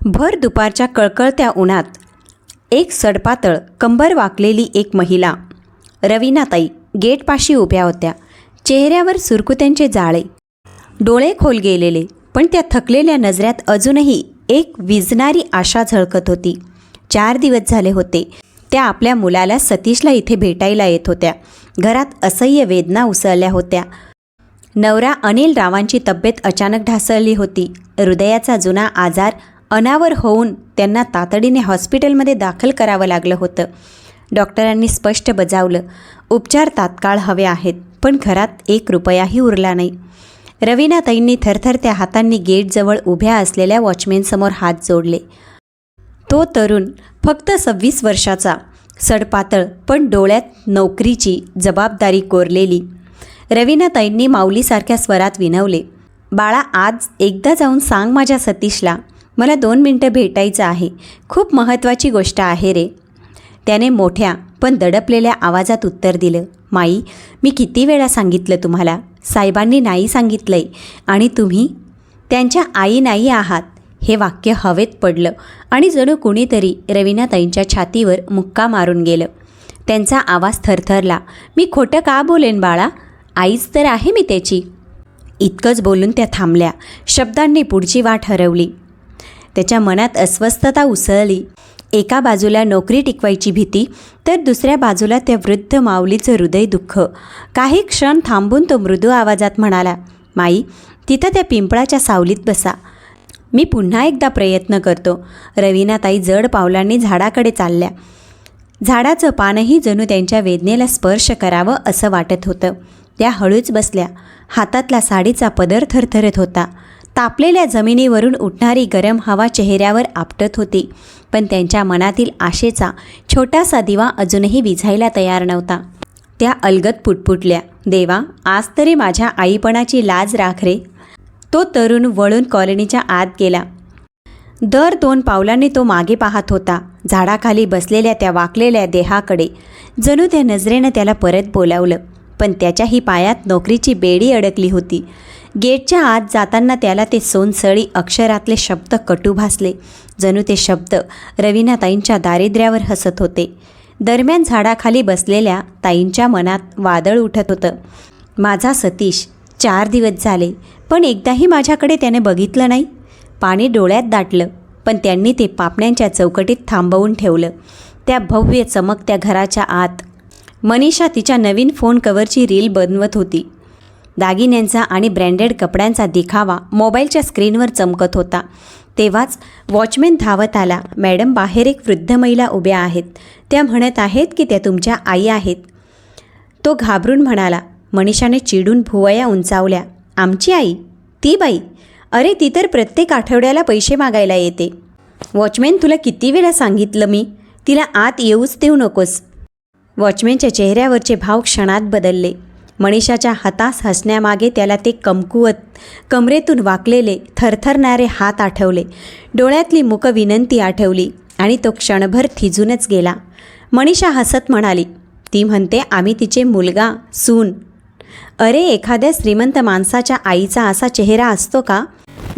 भर दुपारच्या कळकळत्या उन्हात एक सडपातळ कंबर वाकलेली एक महिला रवीनाताई गेटपाशी उभ्या होत्या. चेहऱ्यावर सुरकुत्यांचे जाळे, डोळे खोल गेलेले, पण त्या थकलेल्या नजऱ्यात अजूनही एक विझणारी आशा झळकत होती. 4 दिवस झाले होते त्या आपल्या मुलाला सतीशला इथे भेटायला येत होत्या. घरात असह्य वेदना उसळल्या होत्या. नवरा अनिल रावांची तब्येत अचानक ढासळली होती. हृदयाचा जुना आजार अनावर होऊन त्यांना तातडीने हॉस्पिटलमध्ये दाखल करावं लागलं होतं. डॉक्टरांनी स्पष्ट बजावलं, उपचार तात्काळ हवे आहेत, पण घरात 1 रुपयाही उरला नाही. रवीनाताईंनी थरथरत्या हातांनी गेटजवळ उभ्या असलेल्या वॉचमॅनसमोर हात जोडले. तो तरुण फक्त 26 वर्षाचा, सडपातळ पण डोळ्यात नोकरीची जबाबदारी कोरलेली. रवीनाताईंनी माऊलीसारख्या स्वरात विनवले, बाळा, आज एकदा जाऊन सांग माझ्या सतीशला, मला 2 मिनटं भेटायचं आहे. खूप महत्त्वाची गोष्ट आहे रे. त्याने मोठ्या पण दडपलेल्या आवाजात उत्तर दिलं, माई, मी किती वेळा सांगितलं तुम्हाला, साहेबांनी नाही सांगितलंय आणि तुम्ही त्यांच्या आई नाही आहात. हे वाक्य हवेत पडलं आणि जणू कुणीतरी रवीनाताईंच्या छातीवर मुक्का मारून गेलं. त्यांचा आवाज थरथरला, मी खोटं का बोलेन बाळा, आईच तर आहे मी त्याची. इतकंच बोलून त्या थांबल्या. शब्दांनी पुढची वाट हरवली. त्याच्या मनात अस्वस्थता उसळली. एका बाजूला नोकरी टिकवायची भीती, तर दुसऱ्या बाजूला त्या वृद्ध माऊलीचं हृदय दुःख. काही क्षण थांबून तो मृदू आवाजात म्हणाला, माई, तिथं त्या पिंपळाच्या सावलीत बसा, मी पुन्हा एकदा प्रयत्न करतो. रवीनाताई जड पावलांनी झाडाकडे चालल्या. झाडाचं पानही जणू त्यांच्या वेदनेला स्पर्श करावं असं वाटत होतं. त्या हळूच बसल्या. हातातला साडीचा पदर थरथरत होता. तापलेल्या जमिनीवरून उठणारी गरम हवा चेहऱ्यावर आपटत होती, पण त्यांच्या मनातील आशेचा छोटासा दिवा अजूनही विझायला तयार नव्हता. त्या अलगद पुटपुटल्या, देवा, आज तरी माझ्या आईपणाची लाज राख रे. तो तरुण वळून कॉलनीच्या आत गेला. दर 2 पावलांनी तो मागे पाहत होता, झाडाखाली बसलेल्या त्या वाकलेल्या देहाकडे. जणू त्या नजरेनं त्याला परत बोलावलं, पण त्याच्याही पायात नोकरीची बेडी अडकली होती. गेटच्या आत जाताना त्याला ते सोनसळी अक्षरातले शब्द कटू भासले. जणू ते शब्द रवीनाताईंच्या दारिद्र्यावर हसत होते. दरम्यान झाडाखाली बसलेल्या ताईंच्या मनात वादळ उठत होतं. माझा सतीश, 4 दिवस झाले, पण एकदाही माझ्याकडे त्याने बघितलं नाही. पाणी डोळ्यात दाटलं, पण त्यांनी ते पापण्यांच्या चौकटीत थांबवून ठेवलं. त्या भव्य चमकत्या घराच्या आत मनीषा तिच्या नवीन फोन कवरची रील बनवत होती. दागिन्यांचा आणि ब्रँडेड कपड्यांचा दिखावा मोबाईलच्या स्क्रीनवर चमकत होता. तेव्हाच वॉचमॅन धावत आला. मॅडम, बाहेर एक वृद्ध महिला उभ्या आहेत. त्या म्हणत आहेत की त्या तुमच्या आई आहेत. तो घाबरून म्हणाला. मनीषाने चिडून भुवया उंचावल्या. आमची आई? ती बाई? अरे, ती तर प्रत्येक आठवड्याला पैसे मागायला येते. वॉचमॅन, तुला किती वेळा सांगितलं मी, तिला आत येऊच देऊ नकोस. वॉचमॅनच्या चेहऱ्यावरचे भाव क्षणात बदलले. मनीषाच्या हताश हसण्यामागे त्याला ते कमकुवत, कमरेतून वाकलेले थरथरणारे हात आठवले. डोळ्यातली मूक विनंती आठवली आणि तो क्षणभर थिजूनच गेला. मनीषा हसत म्हणाली, ती म्हणते आम्ही तिचे मुलगा, सून. अरे, एखाद्या श्रीमंत माणसाच्या आईचा असा चेहरा असतो का?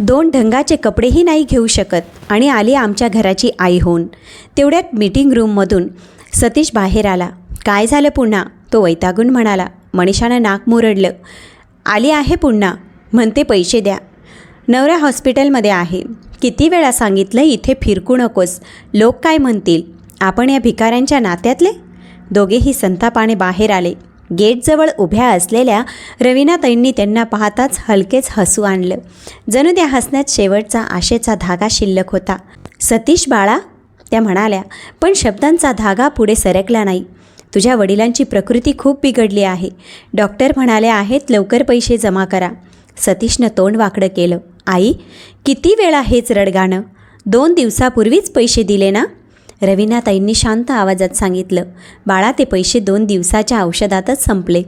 2 ढंगाचे कपडेही नाही घेऊ शकत आणि आली आमच्या घराची आई होऊन. तेवढ्यात मीटिंग रूममधून सतीश बाहेर आला. काय झालं पुन्हा? तो वैतागून म्हणाला. मनीषानं नाक मुरडलं. आली आहे पुन्हा, म्हणते पैसे द्या. नवरा हॉस्पिटलमध्ये आहे. किती वेळा सांगितलं इथे फिरकू नकोस, लोक काय म्हणतील, आपण या भिकाऱ्यांच्या नात्यातले? दोघेही संतापाने बाहेर आले. गेटजवळ उभ्या असलेल्या रवीनाताईंनी त्यांना पाहताच हलकेच हसू आणलं. जणू त्या हसण्यात शेवटचा आशेचा धागा शिल्लक होता. सतीश बाळा, त्या म्हणाल्या, पण शब्दांचा धागा पुढे सरकला नाही. तुझ्या वडिलांची प्रकृती खूप बिघडली आहे. डॉक्टर म्हणाले आहेत लवकर पैसे जमा करा. सतीशनं तोंड वाकडं केलं. आई, किती वेळा हेच रडगाणं? 2 दिवसापूर्वीच पैसे दिले ना? रवीनाताईंनी शांत आवाजात सांगितलं. बाळा, ते पैसे 2 दिवसाच्या औषधातच संपले.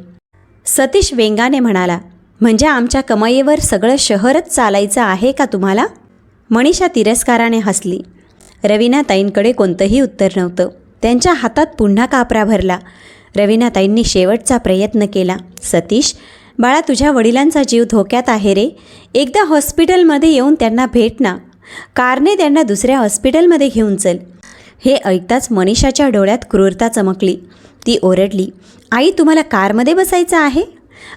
सतीश व्यंगाने म्हणाला, म्हणजे आमच्या कमाईवर सगळं शहरच चालायचं आहे का तुम्हाला? मनीषा तिरस्काराने हसली. रवीनाताईंकडे कोणतंही उत्तर नव्हतं. त्यांच्या हातात पुन्हा कापरा भरला. रवीनाताईंनी शेवटचा प्रयत्न केला. सतीश, बाळा, तुझ्या वडिलांचा जीव धोक्यात आहे रे. एकदा हॉस्पिटलमध्ये येऊन त्यांना भेट ना. कारने त्यांना दुसऱ्या हॉस्पिटलमध्ये घेऊन चल. हे ऐकताच मनीषाच्या डोळ्यात क्रूरता चमकली. ती ओरडली, आई तुम्हाला कारमध्ये बसायचं आहे?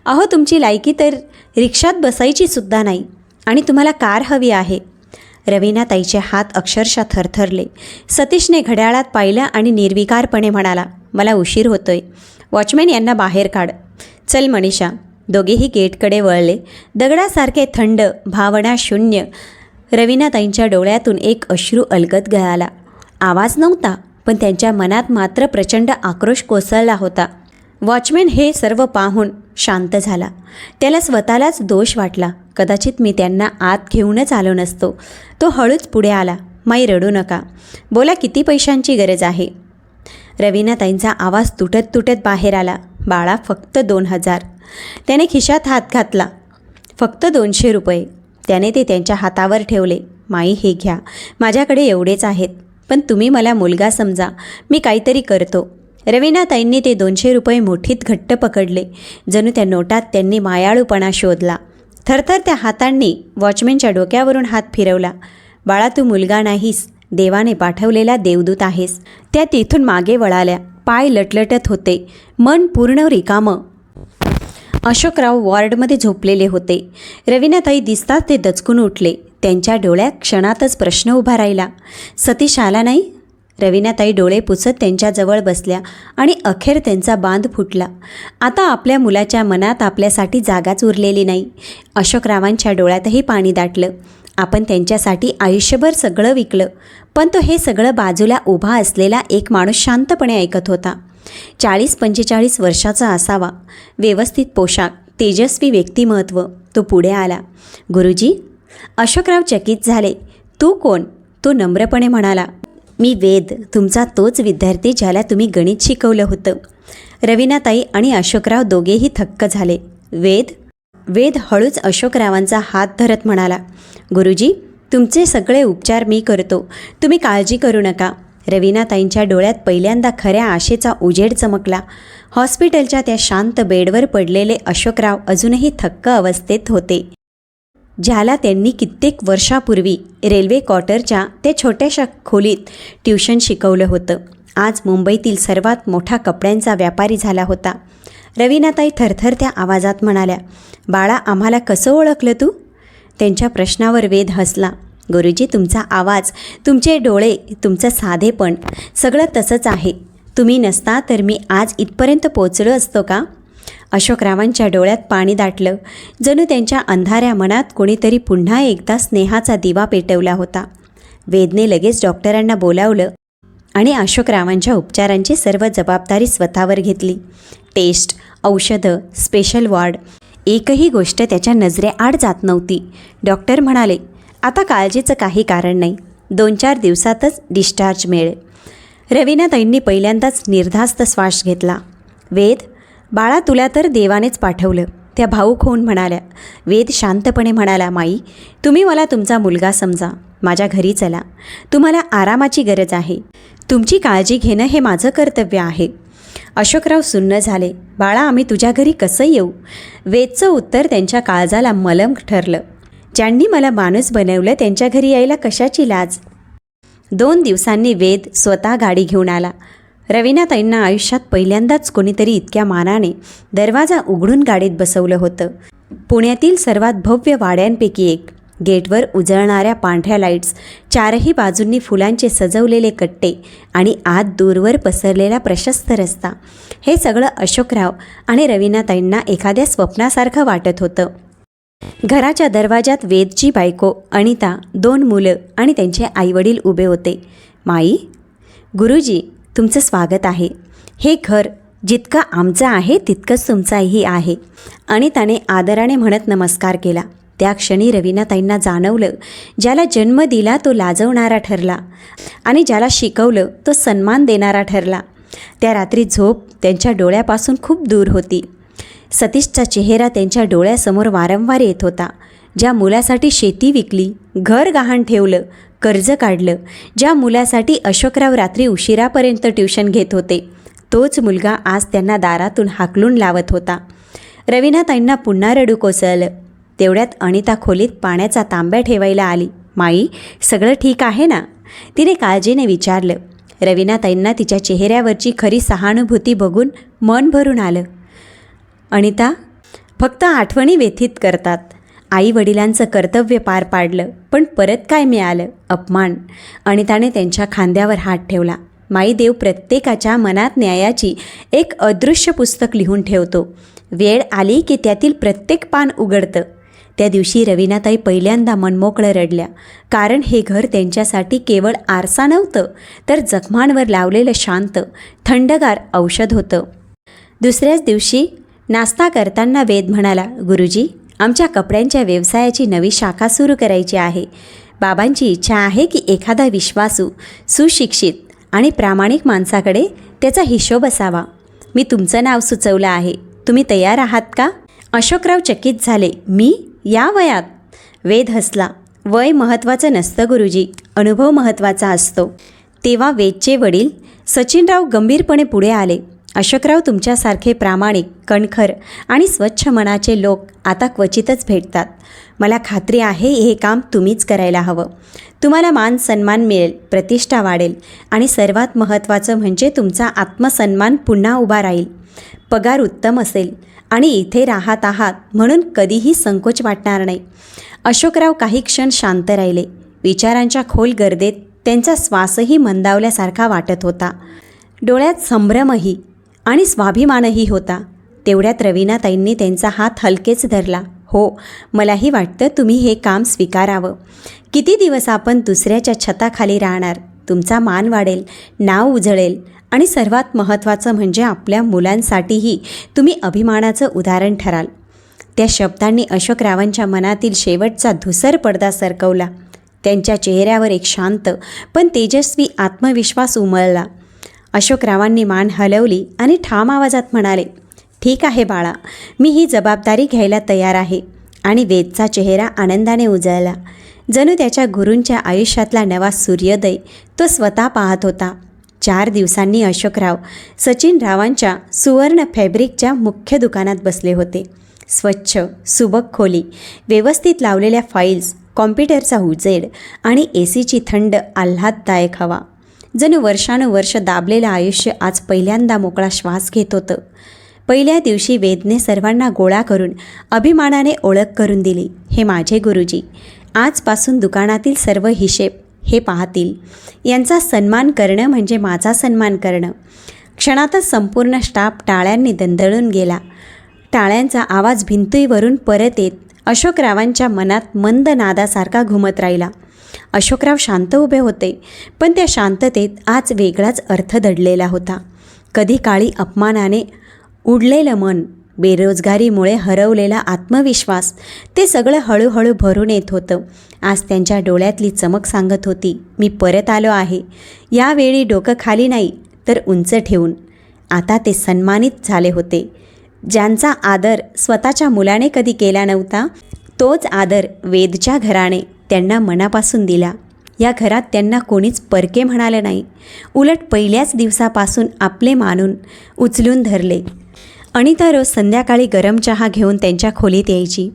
अहो तुमची लायकी तर रिक्षात बसायची सुद्धा नाही आणि तुम्हाला कार हवी आहे. रवीनाताईचे हात अक्षरशः थरथरले. सतीशने घड्याळात पाहिलं आणि निर्विकारपणे म्हणाला, मला उशीर होतोय. वॉचमॅन यांना बाहेर काढ. चल मनीषा. दोघेही गेटकडे वळले. दगडासारखे थंड, भावना शून्य. रवीनाताईंच्या डोळ्यातून एक अश्रू अलगद गळाला. आवाज नव्हता, पण त्यांच्या मनात मात्र प्रचंड आक्रोश कोसळला होता. वॉचमॅन हे सर्व पाहून शांत झाला. त्याला स्वतःलाच दोष वाटला. कदाचित मी त्यांना आत घेऊनच आलो नसतो. तो हळूच पुढे आला. माई रडू नका. बोला किती पैशांची गरज आहे? रवीनाताईंचा आवाज तुटत तुटत बाहेर आला. बाळा फक्त 2000. त्याने खिशात हात घातला. फक्त 200 रुपये. त्याने ते त्यांच्या हातावर ठेवले. माई हे घ्या. माझ्याकडे एवढेच आहेत. पण तुम्ही मला मुलगा समजा. मी काहीतरी करतो. रवीनाताईंनी ते 200 रुपये मुठीत घट्ट पकडले. जणू त्या नोटात त्यांनी मायाळूपणा शोधला. थरथर त्या हातांनी वॉचमॅनच्या डोक्यावरून हात फिरवला. बाळा तू मुलगा नाहीस, देवाने पाठवलेला देवदूत आहेस. त्या तिथून मागे वळाल्या. पाय लटलटत होते. मन पूर्ण रिकामं. अशोकराव वॉर्डमध्ये झोपलेले होते. रवीनाताई दिसताच ते दचकून उठले. त्यांच्या डोळ्यात क्षणातच प्रश्न उभा राहिला. सतीश आला नाही? रवीनाताई डोळे पुसत त्यांच्याजवळ बसल्या आणि अखेर त्यांचा बांध फुटला. आता आपल्या मुलाच्या मनात आपल्यासाठी जागाच उरलेली नाही. अशोकरावांच्या डोळ्यातही पाणी दाटलं. आपण त्यांच्यासाठी आयुष्यभर सगळं विकलं, पण तो हे सगळं बाजूला उभा असलेला एक माणूस शांतपणे ऐकत होता. 40-45 वर्षाचा असावा. व्यवस्थित पोशाख, तेजस्वी व्यक्तिमत्व. तो पुढे आला. गुरुजी. अशोकराव चकित झाले. तू कोण? तो नम्रपणे म्हणाला, मी वेद, तुमचा तोच विद्यार्थी ज्याला तुम्ही गणित शिकवलं होतं. रवीनाताई आणि अशोकराव दोघेही थक्क झाले. वेद? वेद हळूच अशोकरावांचा हात धरत म्हणाला, गुरुजी तुमचे सगळे उपचार मी करतो. तुम्ही काळजी करू नका. रवीनाताईंच्या डोळ्यात पहिल्यांदा खऱ्या आशेचा उजेड चमकला. हॉस्पिटलच्या त्या शांत बेडवर पडलेले अशोकराव अजूनही थक्क अवस्थेत होते. ज्याला त्यांनी कित्येक वर्षापूर्वी रेल्वे क्वार्टरच्या त्या छोट्याशा खोलीत ट्युशन शिकवलं होतं, आज मुंबईतील सर्वात मोठा कपड्यांचा व्यापारी झाला होता. रवीनाताई थरथरत्या आवाजात म्हणाल्या, बाळा आम्हाला कसं ओळखलं तू? त्यांच्या प्रश्नावर वेद हसला. गुरुजी तुमचा आवाज, तुमचे डोळे, तुमचं साधेपण सगळं तसंच आहे. तुम्ही नसता तर मी आज इथपर्यंत पोचलो असतो का? अशोकरावांच्या डोळ्यात पाणी दाटलं. जणू त्यांच्या अंधाऱ्या मनात कोणीतरी पुन्हा एकदा स्नेहाचा दिवा पेटवला होता. वेदने लगेच डॉक्टरांना बोलावलं आणि अशोकरावांच्या उपचारांची सर्व जबाबदारी स्वतःवर घेतली. टेस्ट, औषधं, स्पेशल वॉर्ड, एकही गोष्ट त्याच्या नजरेआड जात नव्हती. डॉक्टर म्हणाले, आता काळजीचं काही कारण नाही. 2-4 दिवसातच डिस्चार्ज मिळेल. रवीनाताईंनी पहिल्यांदाच निर्धास्त श्वास घेतला. वेद, बाळा तुला तर देवानेच पाठवलं, त्या भाऊक होऊन म्हणाल्या. वेद शांतपणे म्हणाला, माई तुम्ही मला तुमचा मुलगा समजा. माझ्या घरी चला. तुम्हाला आरामाची गरज आहे. तुमची काळजी घेणं हे माझं कर्तव्य आहे. अशोकराव सुन्न झाले. बाळा आम्ही तुझ्या घरी कसं येऊ? वेदचं उत्तर त्यांच्या काळजाला मलम ठरलं. ज्यांनी मला माणूस बनवलं त्यांच्या घरी यायला कशाची लाज? 2 दिवसांनी वेद स्वतः गाडी घेऊन आला. रवीनाताईंना आयुष्यात पहिल्यांदाच कोणीतरी इतक्या मानाने दरवाजा उघडून गाडीत बसवलं होतं. पुण्यातील सर्वात भव्य वाड्यांपैकी एक. गेटवर उजळणाऱ्या पांढऱ्या लाईट्स, 4ही बाजूंनी फुलांचे सजवलेले कट्टे आणि आत दूरवर पसरलेला प्रशस्त रस्ता. हे सगळं अशोकराव आणि रवीनाताईंना एखाद्या स्वप्नासारखं वाटत होतं. घराच्या दरवाजात वेदची बायको अनिता, 2 मुलं आणि त्यांचे आईवडील उभे होते. माई, गुरुजी तुमचं स्वागत आहे. हे घर जितकं आमचं आहे तितकंच तुमचाही आहे. अनिताने आदराने म्हणत नमस्कार केला. त्या क्षणी रवीनाताईंना जाणवलं, ज्याला जन्म दिला तो लाजवणारा ठरला आणि ज्याला शिकवलं तो सन्मान देणारा ठरला. त्या रात्री झोप त्यांच्या डोळ्यापासून खूप दूर होती. सतीशचा चेहरा त्यांच्या डोळ्यासमोर वारंवार येत होता. ज्या मुलासाठी शेती विकली, घर गहाण ठेवलं, कर्ज काढलं, ज्या मुलासाठी अशोकराव रात्री उशिरापर्यंत ट्युशन घेत होते, तोच मुलगा आज त्यांना दारातून हाकलून लावत होता. रवीनाताईंना पुन्हा रडू कोसळलं. तेवढ्यात अनिता खोलीत पाण्याचा तांब्या ठेवायला आली. माई, सगळं ठीक आहे ना? तिने काळजीने विचारलं. रवीनाताईंना तिच्या चेहऱ्यावरची खरी सहानुभूती बघून मन भरून आलं. अनिता, फक्त आठवणी व्यथित करतात. आई वडिलांचं कर्तव्य पार पाडलं, पण परत काय मिळालं? अपमान. अनिताने त्यांच्या खांद्यावर हात ठेवला. माई, देव प्रत्येकाच्या मनात न्यायाची एक अदृश्य पुस्तक लिहून ठेवतो. वेळ आली की त्यातील प्रत्येक पान उघडतं. त्या दिवशी रवीनाताई पहिल्यांदा मनमोकळं रडल्या, कारण हे घर त्यांच्यासाठी केवळ आरसा नव्हतं, तर जखमांवर लावलेलं शांत, थंडगार औषध होतं. दुसऱ्याच दिवशी नाश्ता करताना वेद म्हणाला, गुरुजी, आमच्या कपड्यांच्या व्यवसायाची नवी शाखा सुरू करायची आहे. बाबांची इच्छा आहे की एखादा विश्वासू, सुशिक्षित आणि प्रामाणिक माणसाकडे त्याचा हिशोब असावा. मी तुमचं नाव सुचवलं आहे. तुम्ही तयार आहात का? अशोकराव चकित झाले. मी? या वयात? वेद हसला. वय महत्त्वाचं नसतं गुरुजी, अनुभव महत्त्वाचा असतो. तेव्हा वेदचे वडील सचिनराव गंभीरपणे पुढे आले. अशोकराव, तुमच्यासारखे प्रामाणिक, कणखर आणि स्वच्छ मनाचे लोक आता क्वचितच भेटतात. मला खात्री आहे हे काम तुम्हीच करायला हवं. तुम्हाला मान सन्मान मिळेल, प्रतिष्ठा वाढेल आणि सर्वात महत्त्वाचं म्हणजे तुमचा आत्मसन्मान पुन्हा उभा राहील. पगार उत्तम असेल आणि इथे राहत आहात म्हणून कधीही संकोच वाटणार नाही. अशोकराव काही क्षण शांत राहिले. विचारांच्या खोल गर्देत त्यांचा श्वासही मंदावल्यासारखा वाटत होता. डोळ्यात संभ्रमही आणि स्वाभिमानही होता. तेवढ्यात रवीनाताईंनी त्यांचा हात हलकेच धरला. हो, मलाही वाटतं तुम्ही हे काम स्वीकारावं. किती दिवस आपण दुसऱ्याच्या छताखाली राहणार? तुमचा मान वाढेल, नाव उजळेल आणि सर्वात महत्त्वाचं म्हणजे आपल्या मुलांसाठीही तुम्ही अभिमानाचं उदाहरण ठराल. त्या शब्दांनी अशोकरावांच्या मनातील शेवटचा धुसर पडदा सरकवला. त्यांच्या चेहऱ्यावर एक शांत पण तेजस्वी आत्मविश्वास उमलला. अशोकरावांनी मान हलवली आणि ठाम आवाजात म्हणाले, ठीक आहे बाळा, मी ही जबाबदारी घ्यायला तयार आहे. आणि वेदचा चेहरा आनंदाने उजळला. जणू त्याच्या गुरूंच्या आयुष्यातला नवा सूर्योदय तो स्वतः पाहत होता. 4 दिवसांनी अशोकराव सचिनरावांच्या सुवर्ण फॅब्रिकच्या मुख्य दुकानात बसले होते. स्वच्छ, सुबक खोली, व्यवस्थित लावलेल्या फाईल्स, कॉम्प्युटरचा उजेड आणि एसीची थंड आल्हाददायक हवा. जणू वर्षानुवर्ष दाबलेलं आयुष्य आज पहिल्यांदा मोकळा श्वास घेत होतं. पहिल्या दिवशी वेदने सर्वांना गोळा करून अभिमानाने ओळख करून दिली. हे माझे गुरुजी, आजपासून दुकानातील सर्व हिशेब हे पाहतील. यांचा सन्मान करणं म्हणजे माझा सन्मान करणं. क्षणातच संपूर्ण स्टाफ टाळ्यांनी दंदळून गेला. टाळ्यांचा आवाज भिंतीवरून परत येत अशोकरावांच्या मनात मंद नादासारखा घुमत राहिला. अशोकराव शांत उभे होते, पण त्या शांततेत आज वेगळाच अर्थ दडलेला होता. कधी काळी अपमानाने उडलेलं मन, बेरोजगारीमुळे हरवलेला आत्मविश्वास, ते सगळं हळूहळू भरून येत होतं. आज त्यांच्या डोळ्यातली चमक सांगत होती, मी परत आलो आहे. यावेळी डोकं खाली नाही तर उंच ठेवून. आता ते सन्मानित झाले होते. ज्यांचा आदर स्वतःच्या मुलाने कधी केला नव्हता, तोच आदर वेदच्या घराने त्यांना मनापासून दिला. या घरात त्यांना कोणीच परके म्हणाले नाही. उलट पहिल्याच दिवसापासून आपले मानून उचलून धरले. अनिता रोज संध्याकाळी गरम चहा घेऊन त्यांच्या खोलीत यायची.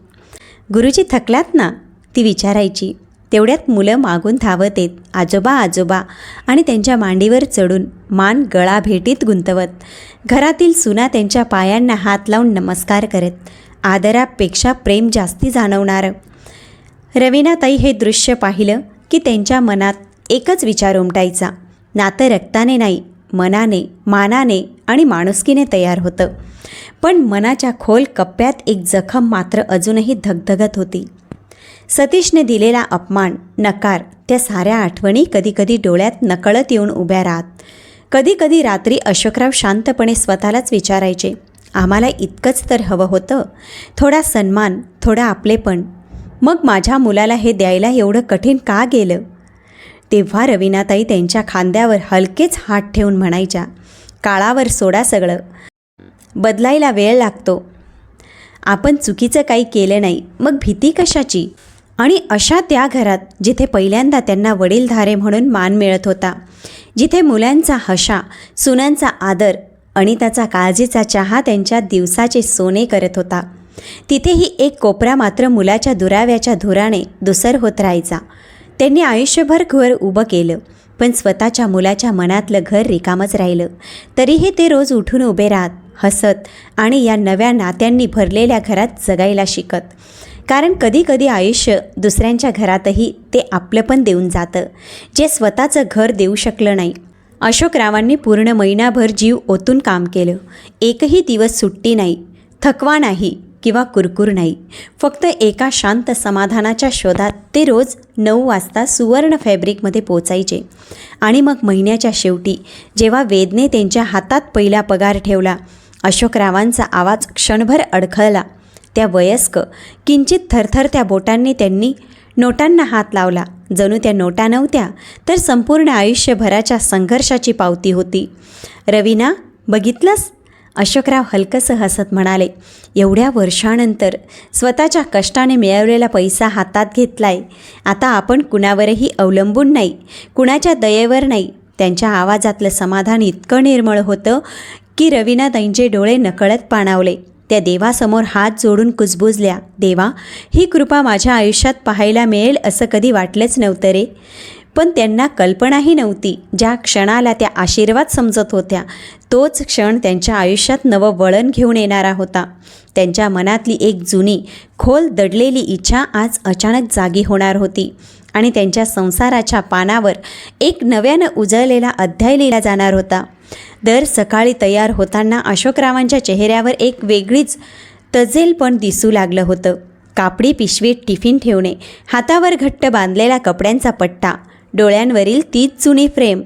गुरुजी थकलात ना, ती विचारायची. तेवढ्यात मुलं मागून धावत येत आजोबा आजोबा आणि त्यांच्या मांडीवर चढून मान गळा भेटीत गुंतवत. घरातील सुना त्यांच्या पायांना हात लावून नमस्कार करत. आदरापेक्षा प्रेम जास्ती जाणवणारं. रवीनाताई हे दृश्य पाहिलं की त्यांच्या मनात एकच विचार उमटायचा, नातं रक्ताने नाही, मनाने, मानाने आणि माणुसकीने तयार होतं. पण मनाच्या खोल कप्प्यात एक जखम मात्र अजूनही धगधगत होती. सतीशने दिलेला अपमान, नकार, त्या साऱ्या आठवणी कधीकधी डोळ्यात नकळत येऊन उभ्या राहत. कधीकधी रात्री अशोकराव शांतपणे स्वतःलाच विचारायचे, आम्हाला इतकंच तर हवं होतं, थोडा सन्मान, थोडा आपलेपण. मग माझ्या मुलाला हे द्यायला एवढं कठीण का गेलं? तेव्हा रवीनाताई त्यांच्या खांद्यावर हलकेच हात ठेवून म्हणायच्या, काळावर सोडा सगळं, बदलायला वेळ लागतो. आपण चुकीचं काही केलं नाही, मग भीती कशाची? आणि अशा त्या घरात जिथे पहिल्यांदा त्यांना वडीलधारे म्हणून मान मिळत होता, जिथे मुलांचा हशा, सुनांचा आदर, अनिताचा काळजीचा चहा त्यांच्या दिवसाचे सोने करत होता, तिथेही एक कोपरा मात्र मुलाच्या दुराव्याच्या धुराने दुसर होत राहायचा. त्यांनी आयुष्यभर घर उभं केलं, पण स्वतःच्या मुलाच्या मनातलं घर रिकामंच राहिलं. तरीही ते रोज उठून उभे राहत, हसत आणि या नव्या नात्यांनी भरलेल्या घरात जगायला शिकत. कारण कधीकधी आयुष्य दुसऱ्यांच्या घरातही ते आपलंपण देऊन जातं, जे स्वतःचं घर देऊ शकलं नाही. अशोकरावांनी पूर्ण महिनाभर जीव ओतून काम केलं. एकही दिवस सुट्टी नाही, थकवा नाही किंवा कुरकुर नाही. फक्त एका शांत समाधानाच्या शोधात ते रोज 9 वाजता सुवर्ण फॅब्रिकमध्ये पोचायचे. आणि मग महिन्याच्या शेवटी जेव्हा वेदने त्यांच्या हातात पहिला पगार ठेवला, अशोकरावांचा आवाज क्षणभर अडखळला. त्या वयस्क किंचित थरथरत्या बोटांनी त्यांनी नोटांना हात लावला. जणू त्या नोटा नव्हत्या, तर संपूर्ण आयुष्यभराच्या संघर्षाची पावती होती. रवीना, बघितलंस? अशोकराव हलकंसं हसत म्हणाले. एवढ्या वर्षानंतर स्वतःच्या कष्टाने मिळवलेला पैसा हातात घेतलाय. आता आपण कुणावरही अवलंबून नाही, कुणाच्या दयेवर नाही. त्यांच्या आवाजातलं समाधान इतकं निर्मळ होतं की रवीनाताईंचे डोळे नकळत पाणावले. त्या देवासमोर हात जोडून कुजबुजल्या. देवा, ही कृपा माझ्या आयुष्यात पाहायला मिळेल असं कधी वाटलंच नव्हतं रे. पण त्यांना कल्पनाही नव्हती, ज्या क्षणाला त्या आशीर्वाद समजत होत्या तोच क्षण त्यांच्या आयुष्यात नवं वळण घेऊन येणारा होता. त्यांच्या मनातली एक जुनी खोल दडलेली इच्छा आज अचानक जागी होणार होती आणि त्यांच्या संसाराच्या पानावर एक नव्यानं उजळलेला अध्याय लिहिला जाणार होता. दर सकाळी तयार होताना अशोकरावांच्या चेहऱ्यावर एक वेगळीच तजेलपण दिसू लागलं होतं. कापडी पिशवीत टिफिन ठेवणे, हातावर घट्ट बांधलेला कपड्यांचा पट्टा, डोळ्यांवरील तीच जुनी फ्रेम,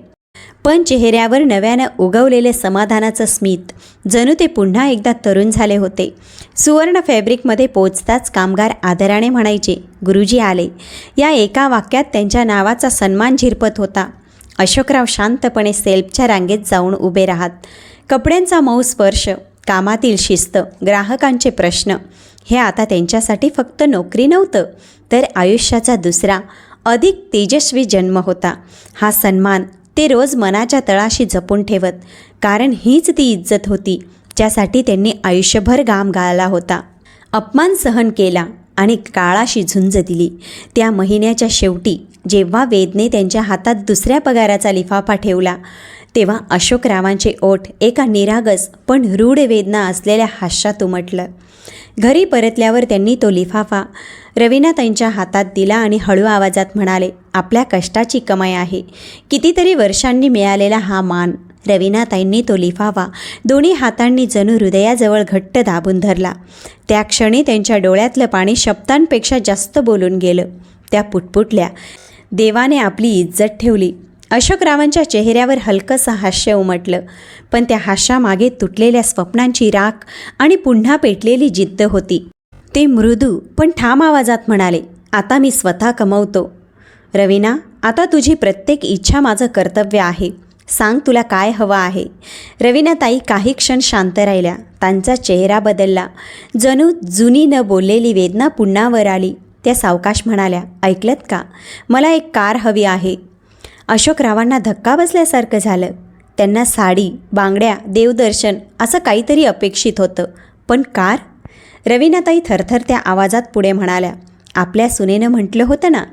पण चेहऱ्यावर नव्यानं उगवलेले समाधानाचं स्मित. जणू ते पुन्हा एकदा तरुण झाले होते. सुवर्ण फॅब्रिकमध्ये पोचताच कामगार आदराने म्हणायचे, गुरुजी आले. या एका वाक्यात त्यांच्या नावाचा सन्मान झिरपत होता. अशोकराव शांतपणे सेल्फच्या रांगेत जाऊन उभे राहत. कपड्यांचा मऊ स्पर्श, कामातील शिस्त, ग्राहकांचे प्रश्न, हे आता त्यांच्यासाठी फक्त नोकरी नव्हतं, तर आयुष्याचा दुसरा अधिक तेजस्वी जन्म होता. हा सन्मान ते रोज मनाच्या तळाशी जपून ठेवत, कारण हीच ती इज्जत होती ज्यासाठी त्यांनी आयुष्यभर घाम गाळला होता. अपमान सहन केला आणि काळाशी झुंज दिली. त्या महिन्याच्या शेवटी जेव्हा वेदने त्यांच्या हातात दुसऱ्या पगाराचा लिफाफा ठेवला, तेव्हा अशोकरावांचे ओठ एका निरागस पण रूढ वेदना असलेल्या हास्यात उमटलं. घरी परतल्यावर त्यांनी तो लिफाफा रवीनाताईंच्या हातात दिला आणि हळू आवाजात म्हणाले, आपल्या कष्टाची कमाई आहे. कितीतरी वर्षांनी मिळालेला हा मान. रवीनाताईंनी तो लिफाफा दोन्ही हातांनी जणू हृदयाजवळ घट्ट दाबून धरला. त्या क्षणी त्यांच्या डोळ्यातलं पाणी शब्दांपेक्षा जास्त बोलून गेलं. त्या पुटपुटल्या, देवाने आपली इज्जत ठेवली. अशोकरावांच्या चेहऱ्यावर हलकंसं हास्य उमटलं, पण त्या हास्यामागे तुटलेल्या स्वप्नांची राख आणि पुन्हा पेटलेली जिद्द होती. ते मृदू पण ठाम आवाजात म्हणाले, आता मी स्वतः कमवतो. रवीना, आता तुझी प्रत्येक इच्छा माझं कर्तव्य आहे. सांग, तुला काय हवं आहे? रवीनाताई काही क्षण शांत राहिल्या. त्यांचा चेहरा बदलला. जणू जुनी न बोललेली वेदना पुन्हा वर आली. त्या सावकाश म्हणाल्या, ऐकलत का? मला एक कार हवी आहे. अशोकरावांना धक्का बसल्यासारखं झालं. त्यांना साडी, बांगड्या, देवदर्शन असं काहीतरी अपेक्षित होतं, पण कार? रवीनाताई थरथरत्या आवाजात पुढे म्हणाल्या, आपल्या सुनेनं म्हटलं होतं ना,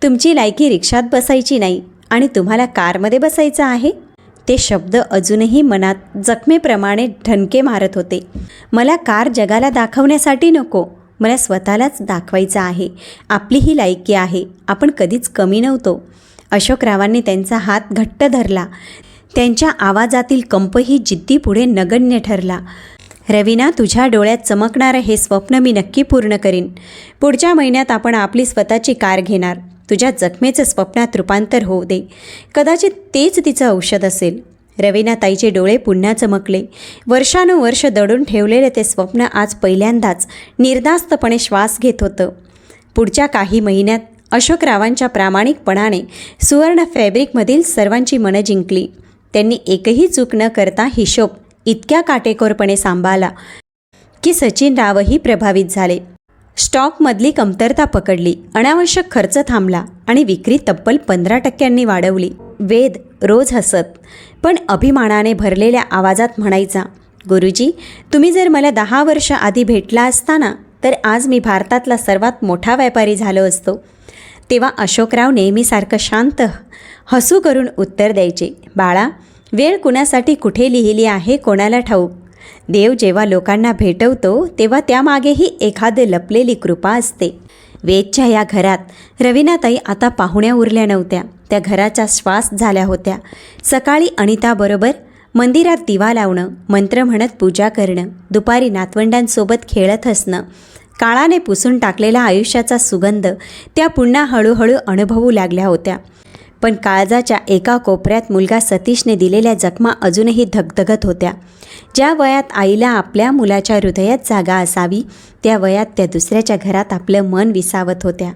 तुमची लायकी रिक्षात बसायची नाही आणि तुम्हाला कारमध्ये बसायचं आहे. ते शब्द अजूनही मनात जखमेप्रमाणे ठणके मारत होते. मला कार जगाला दाखवण्यासाठी नको, मला स्वतःलाच दाखवायचं आहे. आपली ही लायकी आहे, आपण कधीच कमी नव्हतो. अशोकरावांनी त्यांचा हात घट्ट धरला. त्यांच्या आवाजातील कंपही जिद्दीपुढे नगण्य ठरला. रवीना, तुझ्या डोळ्यात चमकणारं हे स्वप्न मी नक्की पूर्ण करीन. पुढच्या महिन्यात आपण आपली स्वतःची कार घेणार. तुझ्या जखमेचं स्वप्नात रूपांतर होऊ दे. कदाचित तेच तिचं औषध असेल. रवीनाताईचे डोळे पुन्हा चमकले. वर्षानुवर्ष दडून ठेवलेले ते स्वप्न आज पहिल्यांदाच निर्धास्तपणे श्वास घेत होतं. पुढच्या काही महिन्यात अशोकरावांच्या प्रामाणिकपणाने सुवर्ण फॅब्रिकमधील सर्वांची मनं जिंकली. त्यांनी एकही चूक न करता हिशोब इतक्या काटेकोरपणे सांभाळला की सचिन रावही प्रभावित झाले. स्टॉकमधली कमतरता पकडली, अनावश्यक खर्च थांबला आणि विक्री तब्बल 15% वाढवली. वेद रोज हसत पण अभिमानाने भरलेल्या आवाजात म्हणायचा, गुरुजी, तुम्ही जर मला 10 वर्ष आधी भेटला असता ना, तर आज मी भारतातला सर्वात मोठा व्यापारी झालो असतो. तेव्हा अशोकराव नेहमीसारखं शांत हसू करून उत्तर द्यायचे, बाळा, वेळ कुणासाठी कुठे लिहिली आहे कोणाला ठाऊक. देव जेव्हा लोकांना भेटवतो तेव्हा त्यामागेही एखादं लपलेली कृपा असते. वेदच्या या घरात रवीनाताई आता पाहुण्या उरल्या नव्हत्या. त्या घराच्या श्वास झाल्या होत्या. सकाळी अनिताबरोबर मंदिरात दिवा लावणं, मंत्र म्हणत पूजा करणं, दुपारी नातवंडांसोबत खेळत असणं, काळाने पुसून टाकलेला आयुष्याचा सुगंध त्या पुन्हा हळूहळू अनुभवू लागल्या होत्या. पण काळजाच्या एका कोपऱ्यात मुलगा सतीशने दिलेल्या जखमा अजूनही धगधगत होत्या. ज्या वयात आईला आपल्या मुलाच्या हृदयात जागा असावी त्या वयात त्या दुसऱ्याच्या घरात आपलं मन विसावत होत्या.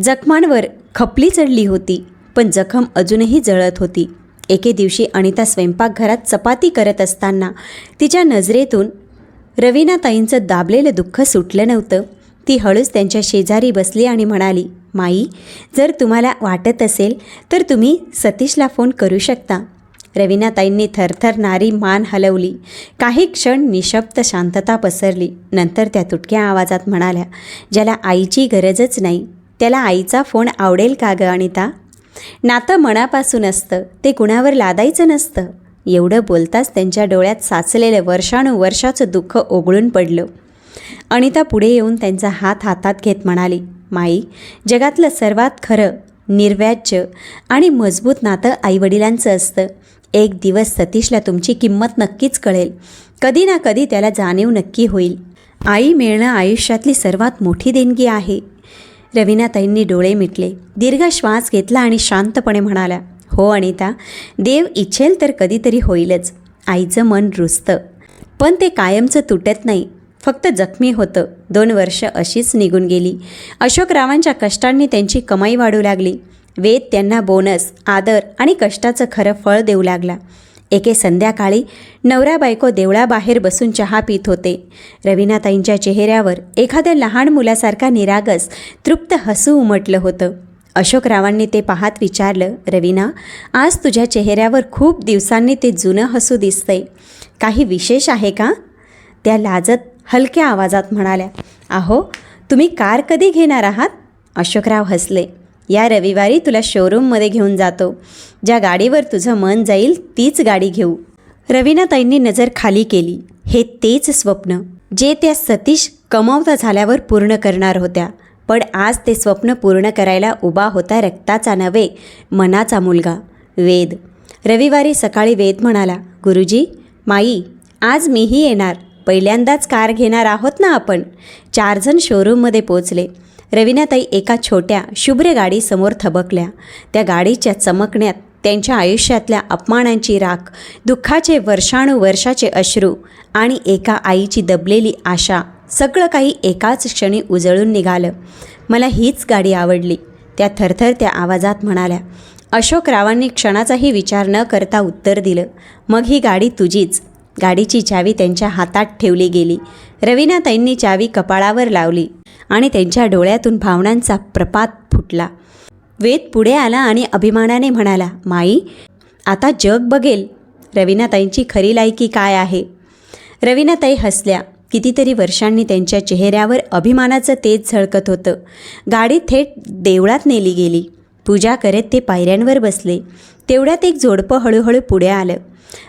जखमांवर खपली चढली होती, पण जखम अजूनही जळत होती. एके दिवशी अनिता स्वयंपाकघरात चपाती करत असताना तिच्या नजरेतून रवीनाताईंचं दाबलेलं दुःख सुटलं नव्हतं. ती हळूच त्यांच्या शेजारी बसली आणि म्हणाली, माई, जर तुम्हाला वाटत असेल तर तुम्ही सतीशला फोन करू शकता. रवीनाताईंनी थरथरणारी मान हलवली. काही क्षण निशब्द शांतता पसरली. नंतर त्या तुटक्या आवाजात म्हणाल्या, ज्याला आईची गरजच नाही त्याला आईचा फोन आवडेल का गं अनिता? नातं मनापासून असतं, ते कुणावर लादायचं नसतं. एवढं बोलताच त्यांच्या डोळ्यात साचलेलं वर्षानुवर्षाचं दुःख ओघळून पडलं. अनिता पुढे येऊन त्यांचा हात हातात घेत म्हणाली, माई, जगातलं सर्वात खरं, निर्व्याज्य आणि मजबूत नातं आईवडिलांचं असतं. एक दिवस सतीशला तुमची किंमत नक्कीच कळेल. कधी ना कधी त्याला जाणीव नक्की होईल. आई मिळणं आयुष्यातली सर्वात मोठी देणगी आहे. रवीनाताईंनी डोळे मिटले, दीर्घ श्वास घेतला आणि शांतपणे म्हणाल्या, हो अनिता, देव इच्छेल तर कधीतरी होईलच. आईचं मन रुजतं, पण ते कायमचं तुटत नाही, फक्त जखमी होतं. 2 वर्ष अशीच निघून गेली. अशोकरावांच्या कष्टांनी त्यांची कमाई वाढू लागली. वेद त्यांना बोनस, आदर आणि कष्टाचं खरं फळ देऊ लागला. एके संध्याकाळी नवरा बायको देवळाबाहेर बसून चहा पित होते. रवीनाताईंच्या चेहऱ्यावर एखाद्या लहान मुलासारखा निरागस, तृप्त हसू उमटलं होतं. अशोकरावांनी ते पाहत विचारलं, रवीना, आज तुझ्या चेहऱ्यावर खूप दिवसांनी ते जुनं हसू दिसतंय. काही विशेष आहे का? त्या लाजत हलक्या आवाजात म्हणाल्या, अहो, तुम्ही कार कधी घेणार आहात? अशोकराव हसले, या रविवारी तुला शोरूममध्ये घेऊन जातो. ज्या गाडीवर तुझं मन जाईल तीच गाडी घेऊ. रवीनाताईंनी नजर खाली केली. हे तेच स्वप्न जे त्या सतीश कमावता झाल्यावर पूर्ण करणार होत्या. पण आज ते स्वप्न पूर्ण करायला उभा होता रक्ताचा नव्हे, मनाचा मुलगा, वेद. रविवारी सकाळी वेद म्हणाला, गुरुजी, माई, आज मीही येणार. पहिल्यांदाच कार घेणार आहोत ना आपण. 4 जण शोरूममध्ये पोचले. रवीनाताई एका छोट्या शुभ्र गाडीसमोर थबकल्या. त्या गाडीच्या चमकण्यात त्यांच्या आयुष्यातल्या अपमानांची राख, दुःखाचे वर्षानुवर्षाचे अश्रू आणि एका आईची दबलेली आशा, सगळं काही एकाच क्षणी उजळून निघालं. मला हीच गाडी आवडली, त्या थरथरत्या आवाजात म्हणाल्या. अशोकरावांनी क्षणाचाही विचार न करता उत्तर दिलं, मग ही गाडी तुझीच. गाडीची चावी त्यांच्या हातात ठेवली गेली. रवीनाताईंनी चावी कपाळावर लावली आणि त्यांच्या डोळ्यातून भावनांचा प्रपात फुटला. वेद पुढे आला आणि अभिमानाने म्हणाला, माई, आता जग बघेल रवीनाताईंची खरी लायकी काय आहे. रवीनाताई हसल्या. कितीतरी वर्षांनी त्यांच्या चेहऱ्यावर अभिमानाचं तेज झळकत होतं. गाडी थेट देवळात नेली गेली. पूजा करत ते पायऱ्यांवर बसले. तेवढ्यात एक जोडपं हळूहळू पुढे आलं.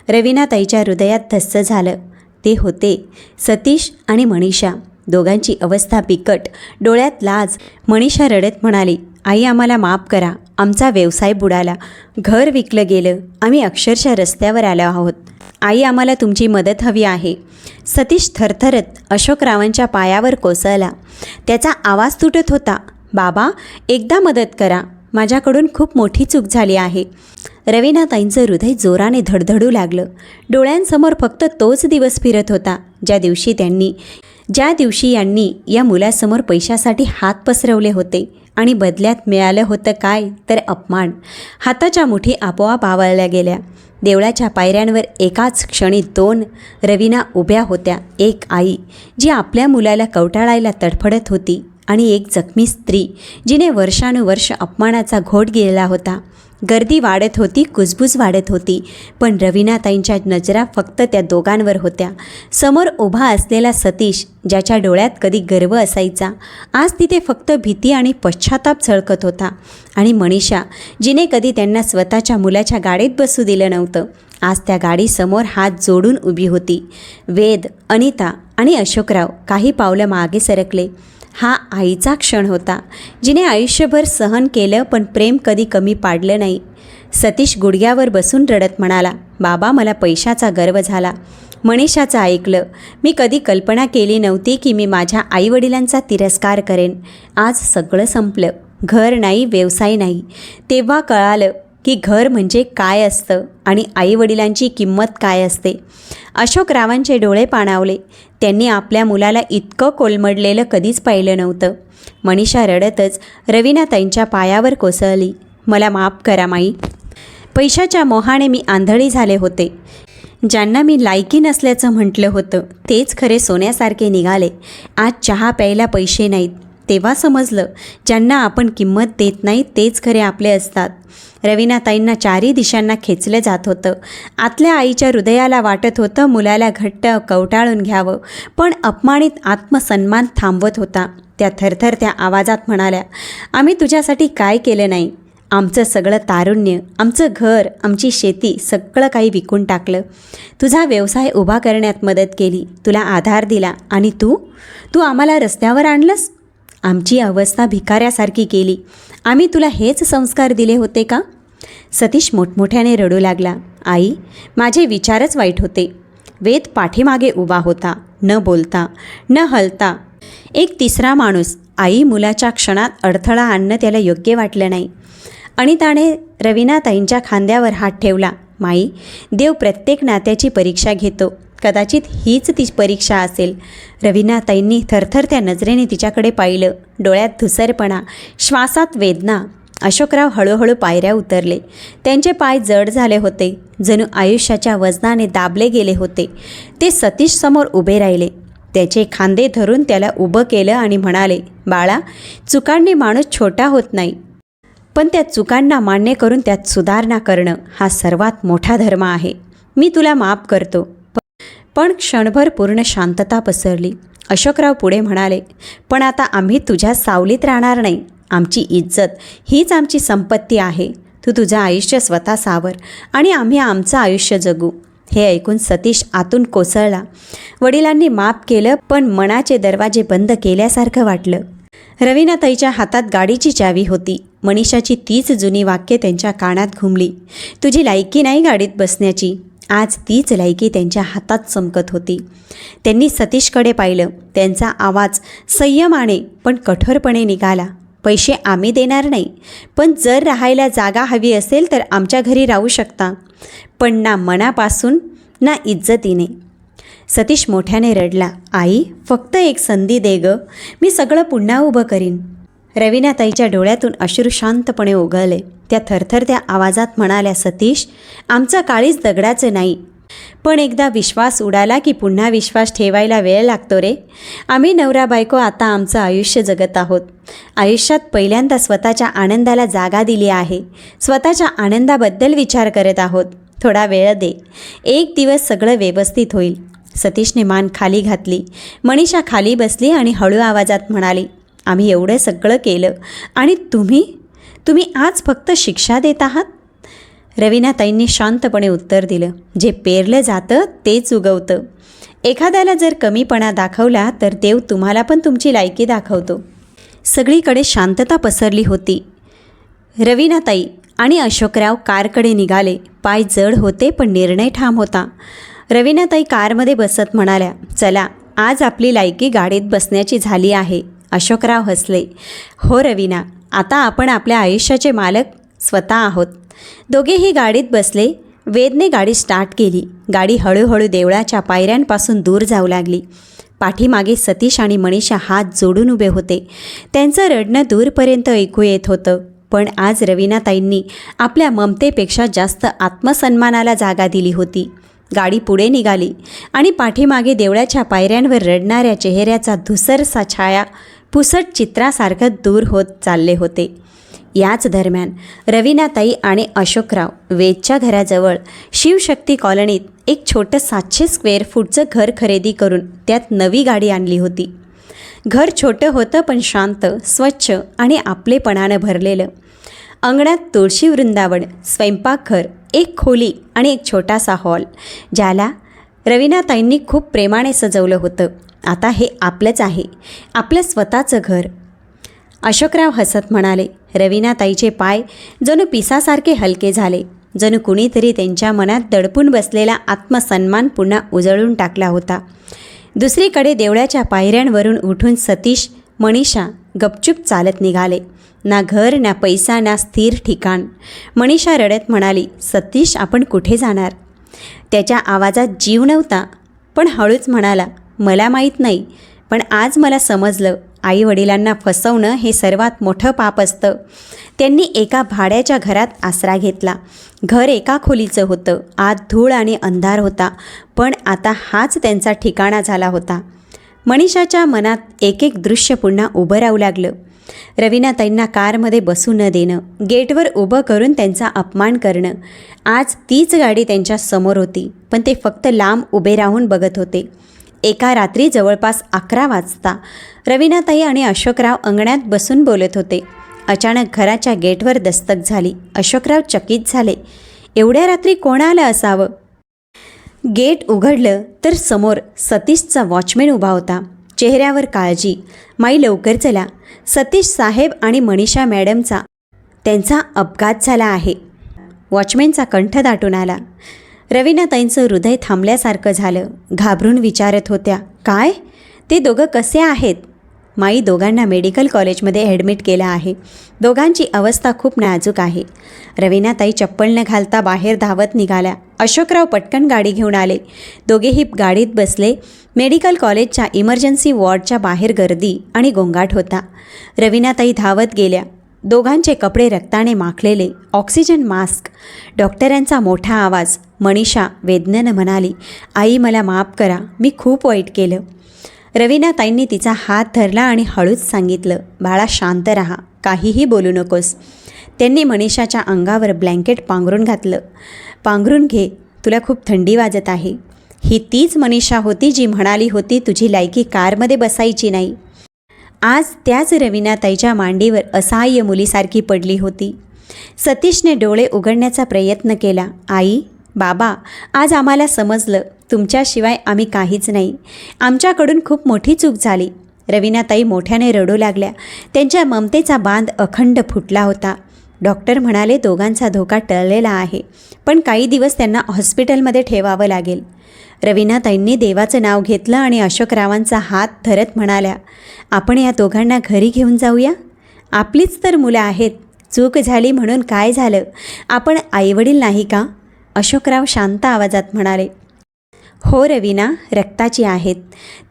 रवीनाताईच्या हृदयात धस्स झालं. ते होते सतीश आणि मनीषा. दोघांची अवस्था बिकट, डोळ्यात लाज. मनीषा रडत म्हणाली, आई, आम्हाला माफ करा. आमचा व्यवसाय बुडाला, घर विकलं गेलं, आम्ही अक्षरशः रस्त्यावर आलो आहोत. आई, आम्हाला तुमची मदत हवी आहे. सतीश थरथरत अशोकरावांच्या पायावर कोसळला. त्याचा आवाज तुटत होता, बाबा, एकदा मदत करा. माझ्याकडून खूप मोठी चूक झाली आहे. रवीनाताईंचं हृदय जोराने धडधडू लागलं. डोळ्यांसमोर फक्त तोच दिवस फिरत होता, ज्या दिवशी यांनी या मुलासमोर पैशासाठी हात पसरवले होते आणि बदल्यात मिळालं होतं काय तर अपमान. हाताच्या मुठी आपोआप आवळल्या गेल्या. देवळाच्या पायऱ्यांवर एकाच क्षणी 2 रवीना उभ्या होत्या. एक आई जी आपल्या मुलाला कवटाळायला तडफडत होती आणि एक जखमी स्त्री जिने वर्षानुवर्ष अपमानाचा घोट गिळला होता. गर्दी वाढत होती, कुजबूज वाढत होती, पण रवीनाताईंच्या नजरा फक्त त्या दोघांवर होत्या. समोर उभा असलेला सतीश, ज्याच्या डोळ्यात कधी गर्व असायचा, आज तिथे फक्त भीती आणि पश्चाताप झळकत होता. आणि मनीषा, जिने कधी त्यांना स्वतःच्या मुलाच्या गाडीत बसू दिलं नव्हतं, आज त्या गाडीसमोर हात जोडून उभी होती. वेद, अनिता आणि अशोकराव काही पावलं मागे सरकले. हा आईचा क्षण होता, जिने आयुष्यभर सहन केलं पण प्रेम कधी कमी पाडलं नाही. सतीश गुडघ्यावर बसून रडत म्हणाला, बाबा, मला पैशाचा गर्व झाला. मनीषाचं ऐकलं. मी कधी कल्पना केली नव्हती की मी माझ्या आईवडिलांचा तिरस्कार करेन. आज सगळं संपलं. घर नाही, व्यवसाय नाही. तेव्हा कळालं की घर म्हणजे काय असतं आणि आईवडिलांची किंमत काय असते. अशोकरावांचे डोळे पाणावले. त्यांनी आपल्या मुलाला इतकं कोलमडलेलं कधीच पाहिलं नव्हतं. मनीषा रडतच रवीनाताईंच्या पायावर कोसळली. मला माफ करा माई. पैशाच्या मोहाने मी आंधळी झाले होते. ज्यांना मी लायकी नसल्याचं म्हटलं होतं तेच खरे सोन्यासारखे निघाले. आज चहा प्यायला पैसे नाहीत. तेव्हा समजलं, ज्यांना आपण किंमत देत नाही तेच खरे आपले असतात. रवीनाताईंना चारी दिशांना खेचलं जात होतं. आतल्या आईच्या हृदयाला वाटत होतं मुलाला घट्ट कवटाळून घ्यावं, पण अपमानित आत्मसन्मान थांबवत होता. त्या थरथरत्या आवाजात म्हणाल्या, आम्ही तुझ्यासाठी काय केलं नाही. आमचं सगळं तारुण्य, आमचं घर, आमची शेती सगळं काही विकून टाकलं. तुझा व्यवसाय उभा करण्यात मदत केली, तुला आधार दिला आणि तू आम्हाला रस्त्यावर आणलंस. आमची अवस्था भिकाऱ्यासारखी केली. आम्ही तुला हेच संस्कार दिले होते का? सतीश मोठमोठ्याने रडू लागला. आई, माझे विचारच वाईट होते. वेद पाठीमागे उभा होता, न बोलता, न हलता. एक तिसरा माणूस. आई मुलाच्या क्षणात अडथळा आणणं त्याला योग्य वाटलं नाही. अनिताने रवीनाताईंच्या खांद्यावर हात ठेवला. माई, देव प्रत्येक नात्याची परीक्षा घेतो. कदाचित हीच ती परीक्षा असेल. रवीनाताईंनी थरथरत्या नजरेने तिच्याकडे पाहिलं. डोळ्यात धुसरपणा, श्वासात वेदना. अशोकराव हळूहळू पायऱ्या उतरले. त्यांचे पाय जड झाले होते, जणू आयुष्याच्या वजनाने दाबले गेले होते. ते सतीश समोर उभे राहिले. त्याचे खांदे धरून त्याला उभं केलं आणि म्हणाले, बाळा, चुकांनी माणूस छोटा होत नाही, पण त्या चुकांना मान्य करून त्यात सुधारणा करणं हा सर्वात मोठा धर्म आहे. मी तुला माफ करतो. पण क्षणभर पूर्ण शांतता पसरली. अशोकराव पुढे म्हणाले, पण आता आम्ही तुझ्या सावलीत राहणार नाही. आमची इज्जत हीच आमची संपत्ती आहे. तू तुझं आयुष्य स्वतः सावर आणि आम्ही आमचं आयुष्य जगू. हे ऐकून सतीश आतून कोसळला. वडिलांनी माफ केलं, पण मनाचे दरवाजे बंद केल्यासारखं वाटलं. रवीनाताईच्या हातात गाडीची चावी होती. मनीषाची तीच जुनी वाक्य त्यांच्या कानात घुमली. तुझी लायकी नाही गाडीत बसण्याची. आज तीच लायकी त्यांच्या हातात चमकत होती. त्यांनी सतीशकडे पाहिलं. त्यांचा आवाज संयमाने पण कठोरपणे निघाला. पैसे आम्ही देणार नाही, पण जर राहायला जागा हवी असेल तर आमच्या घरी राहू शकता, पण ना मनापासून ना इज्जतीने. सतीश मोठ्याने रडला. आई, फक्त एक संधी दे गं. मी सगळं पुन्हा उभं करीन. रवीनाताईच्या डोळ्यातून अश्रू शांतपणे ओघळले. त्या थरथरत्या आवाजात म्हणाल्या, सतीश, आमचा काळीज दगडाचं नाही, पण एकदा विश्वास उडाला की पुन्हा विश्वास ठेवायला वेळ लागतो रे. आम्ही नवरा बायको आता आमचं आयुष्य जगत आहोत. आयुष्यात पहिल्यांदा स्वतःच्या आनंदाला जागा दिली आहे. स्वतःच्या आनंदाबद्दल विचार करत आहोत. थोडा वेळ दे. एक दिवस सगळं व्यवस्थित होईल. सतीशने मान खाली घातली. मनीषा खाली बसली आणि हळू आवाजात म्हणाली, आम्ही एवढं सगळं केलं आणि तुम्ही आज फक्त शिक्षा देत आहात. रवीनाताईंनी शांतपणे उत्तर दिलं, जे पेरलं जातं तेच उगवतं. एखाद्याला जर कमीपणा दाखवला तर देव तुम्हाला पण तुमची लायकी दाखवतो. सगळीकडे शांतता पसरली होती. रवीनाताई आणि अशोकराव कारकडे निघाले. पाय जड होते पण निर्णय ठाम होता. रवीनाताई कारमध्ये बसत म्हणाल्या, चला, आज आपली लायकी गाडीत बसण्याची झाली आहे. अशोकराव हसले. हो रवीना, आता आपण आपल्या आयुष्याचे मालक स्वतः आहोत. दोघेही गाडीत बसले. वेदने गाडी स्टार्ट केली. गाडी हळूहळू देवळाच्या पायऱ्यांपासून दूर जाऊ लागली. पाठीमागे सतीश आणि मनीषा हात जोडून उभे होते. त्यांचं रडणं दूरपर्यंत ऐकू येत होतं. पण आज रवीनाताईंनी आपल्या ममतेपेक्षा जास्त आत्मसन्मानाला जागा दिली होती. गाडी पुढे निघाली आणि पाठीमागे देवळाच्या पायऱ्यांवर रडणाऱ्या चेहऱ्याचा धुसरसा छाया पुसट चित्रासारखं दूर होत चालले होते. याच दरम्यान रवीनाताई आणि अशोकराव वेदच्या घराजवळ शिवशक्ती कॉलनीत एक छोटं 700 स्क्वेअर फूटचं घर खरेदी करून त्यात नवी गाडी आणली होती. घर छोटं होतं पण शांत, स्वच्छ आणि आपलेपणानं भरलेलं. अंगणात तुळशी वृंदावन, स्वयंपाकघर, एक खोली आणि एक छोटासा हॉल, ज्याला रवीनाताईंनी खूप प्रेमाने सजवलं होतं. आता हे आपलंच आहे, आपलं स्वतःचं घर. अशोकराव हसत म्हणाले. रवीनाताईचे पाय जणू पिसासारखे हलके झाले. जणू कुणीतरी त्यांच्या मनात दडपून बसलेला आत्मसन्मान पुन्हा उजळून टाकला होता. दुसरीकडे देवळाच्या पायऱ्यांवरून उठून सतीश, मनीषा गपचूप चालत निघाले. ना घर, ना पैसा, ना स्थिर ठिकाण. मनीषा रडत म्हणाली, सतीश आपण कुठे जाणार? त्याच्या आवाजात जीव नव्हता, पण हळूच म्हणाला, मला माहीत नाही, पण आज मला समजलं, आईवडिलांना फसवणं हे सर्वात मोठं पाप असतं. त्यांनी एका भाड्याच्या घरात आसरा घेतला. घर एका खोलीचं होतं. आत धूळ आणि अंधार होता, पण आता हाच त्यांचा ठिकाणा झाला होता. मनीषाच्या मनात एक एक दृश्य पुन्हा उभं राहू लागलं. रवीनाताईंना कारमध्ये बसू न देणं, गेटवर उभं करून त्यांचा अपमान करणं. आज तीच गाडी त्यांच्या समोर होती, पण ते फक्त लांब उभे राहून बघत होते. एका रात्री जवळपास 11 वाजता रवीनाताई आणि अशोकराव अंगणात बसून बोलत होते. अचानक घराच्या गेटवर दस्तक झाली. अशोकराव चकित झाले. एवढ्या रात्री कोण आलं असावं? गेट उघडलं तर समोर सतीशचा वॉचमॅन उभा होता. चेहऱ्यावर काळजी. माई लवकर चला, सतीश साहेब आणि मनीषा मॅडमचा त्यांचा अपघात झाला आहे. वॉचमॅनचा कंठ दाटून आला. रवीनाताईंचं हृदय थांबल्यासारखं झालं. घाबरून विचारत होत्या, काय? ते दोघं कसे आहेत? माई दोघांना मेडिकल कॉलेजमध्ये ॲडमिट केलं आहे. दोघांची अवस्था खूप नाजूक आहे. रवीनाताई चप्पल न घालता बाहेर धावत निघाल्या. अशोकराव पटकन गाडी घेऊन आले. दोघेही गाडीत बसले. मेडिकल कॉलेजच्या इमर्जन्सी वॉर्डच्या बाहेर गर्दी आणि गोंगाट होता. रवीनाताई धावत गेल्या. दोघांचे कपडे रक्ताने माखलेले, ऑक्सिजन मास्क. डॉक्टरांचा मोठा आवाज. मनीषा वेदनेनं म्हणाली, आई मला माफ करा, मी खूप वाईट केलं. रवीनाताईंनी तिचा हात धरला आणि हळूच सांगितलं, बाळा शांत राहा, काहीही बोलू नकोस. त्यांनी मनीषाच्या अंगावर ब्लँकेट पांघरून घातलं. पांघरून घे, तुला खूप थंडी वाजत आहे. ही तीच मनीषा होती जी म्हणाली होती तुझी लायकी कारमध्ये बसायची नाही. आज त्याच रवीनाताईच्या मांडीवर असहाय्य मुलीसारखी पडली होती. सतीशने डोळे उघडण्याचा प्रयत्न केला. आई, बाबा, आज आम्हाला समजलं, तुमच्याशिवाय आम्ही काहीच नाही. आमच्याकडून खूप मोठी चूक झाली. रवीनाताई मोठ्याने रडू लागल्या. त्यांच्या ममतेचा बांध अखंड फुटला होता. डॉक्टर म्हणाले दोघांचा धोका टळलेला आहे, पण काही दिवस त्यांना हॉस्पिटलमध्ये ठेवावं लागेल. रवीनाताईंनी देवाचं नाव घेतलं आणि अशोकरावांचा हात धरत म्हणाल्या, आपण या दोघांना घरी घेऊन जाऊया. आपलीच तर मुलं आहेत. चूक झाली म्हणून काय झालं? आपण आईवडील नाही का? अशोकराव शांत आवाजात म्हणाले. हो रवीना, रक्ताची आहेत.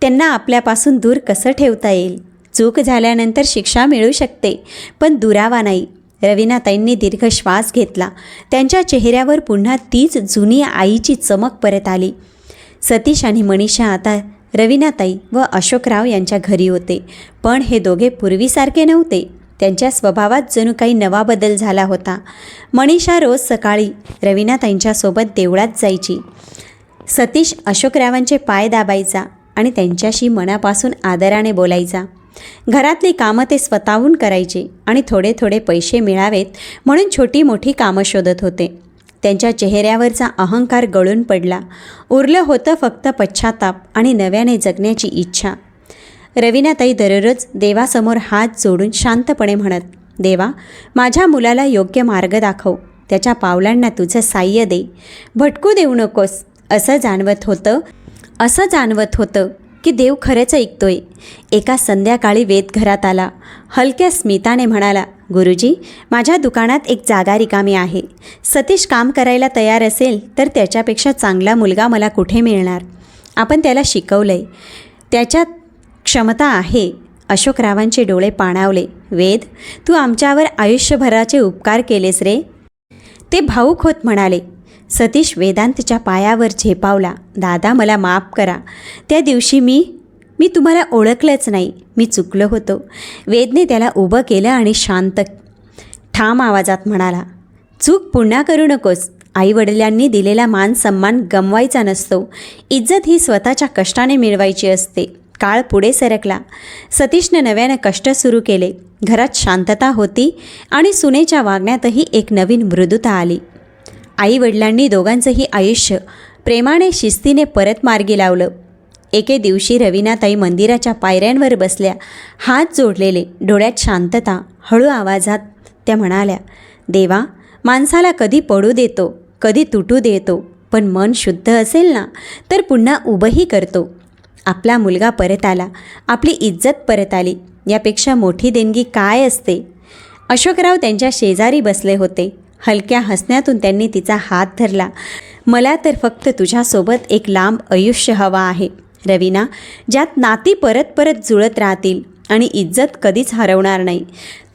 त्यांना आपल्यापासून दूर कसं ठेवता येईल? चूक झाल्यानंतर शिक्षा मिळू शकते, पण दुरावा नाही. रवीनाताईंनी दीर्घ श्वास घेतला. त्यांच्या चेहऱ्यावर पुन्हा तीच जुनी आईची चमक परत आली. सतीश आणि मनीषा आता रवीनाताई व अशोकराव यांच्या घरी होते, पण हे दोघे पूर्वीसारखे नव्हते. त्यांच्या स्वभावात जणू काही नवा बदल झाला होता. मनीषा रोज सकाळी रवीनाताईंच्यासोबत देवळात जायची. सतीश अशोकरावांचे पाय दाबायचा आणि त्यांच्याशी मनापासून आदराने बोलायचा. घरातली कामं ते स्वतःहून करायचे आणि थोडे थोडे पैसे मिळावेत म्हणून छोटी मोठी कामं शोधत होते. त्यांच्या चेहऱ्यावरचा अहंकार गळून पडला. उरलं होतं फक्त पश्चाताप आणि नव्याने जगण्याची इच्छा. रवीनाताई दररोज देवासमोर हात जोडून शांतपणे म्हणत, देवा, माझ्या मुलाला योग्य मार्ग दाखव. त्याच्या पावलांना तुझं साह्य दे. भटकू देऊ नकोस. असं जाणवत होतं की देव खरंच ऐकतोय. एका संध्याकाळी वेद घरात आला. हलक्या स्मिताने म्हणाला, गुरुजी, माझ्या दुकानात एक जागा रिकामी आहे. सतीश काम करायला तयार असेल तर त्याच्यापेक्षा चांगला मुलगा मला कुठे मिळणार? आपण त्याला शिकवलंय, त्याच्यात क्षमता आहे. अशोकरावांचे डोळे पाणावले. वेद, तू आमच्यावर आयुष्यभराचे उपकार केलेस रे. ते भाऊक होत म्हणाले. सतीश वेदांतच्या पायावर झेपावला. दादा, मला माफ करा. त्या दिवशी मी तुम्हाला ओळखलंच नाही. मी चुकलो होतो. वेदने त्याला उभं केलं आणि शांत ठाम आवाजात म्हणाला, चूक पुन्हा करू नकोस. आईवडिलांनी दिलेला मान सन्मान गमवायचा नसतो. इज्जत ही स्वतःच्या कष्टाने मिळवायची असते. काळ पुढे सरकला. सतीशनं नव्यानं कष्ट सुरू केले. घरात शांतता होती आणि सुनेच्या वागण्यातही एक नवीन मृदुता आली. आईवडिलांनी दोघांचंही आयुष्य प्रेमाने शिस्तीने परत मार्गी लावलं. एके दिवशी रवीनाताई मंदिराच्या पायऱ्यांवर बसल्या, हात जोडलेले, डोळ्यात शांतता. हळू आवाजात त्या म्हणाल्या, देवा, माणसाला कधी पडू देतो, कधी तुटू देतो, पण मन शुद्ध असेल ना तर पुन्हा उभंही करतो. आपला मुलगा परत आला, आपली इज्जत परत आली, यापेक्षा मोठी देणगी काय असते. अशोकराव त्यांच्या शेजारी बसले होते. हलक्या हसण्यातून त्यांनी तिचा हात धरला. मला तर फक्त तुझ्यासोबत एक लांब आयुष्य हवा आहे रवीना, ज्यात नाती परत परत जुळत राहतील आणि इज्जत कधीच हरवणार नाही.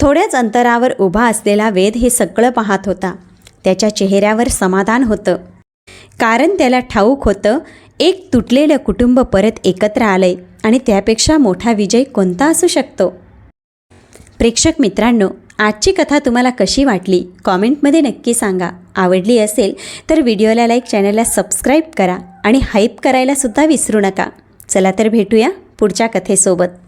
थोड्याच अंतरावर उभा असलेला वेद हे सगळं पाहत होता. त्याच्या चेहऱ्यावर समाधान होतं, कारण त्याला ठाऊक होतं एक तुटलेलं कुटुंब परत एकत्र आलंय आणि त्यापेक्षा मोठा विजय कोणता असू शकतो. प्रेक्षक मित्रांनो, आजची कथा तुम्हाला कशी वाटली कॉमेंटमध्ये नक्की सांगा. आवडली असेल तर व्हिडिओला लाईक, चॅनलला सबस्क्राईब करा आणि हाईप करायला सुद्धा विसरू नका. चला तर भेटूया पुढच्या कथेसोबत.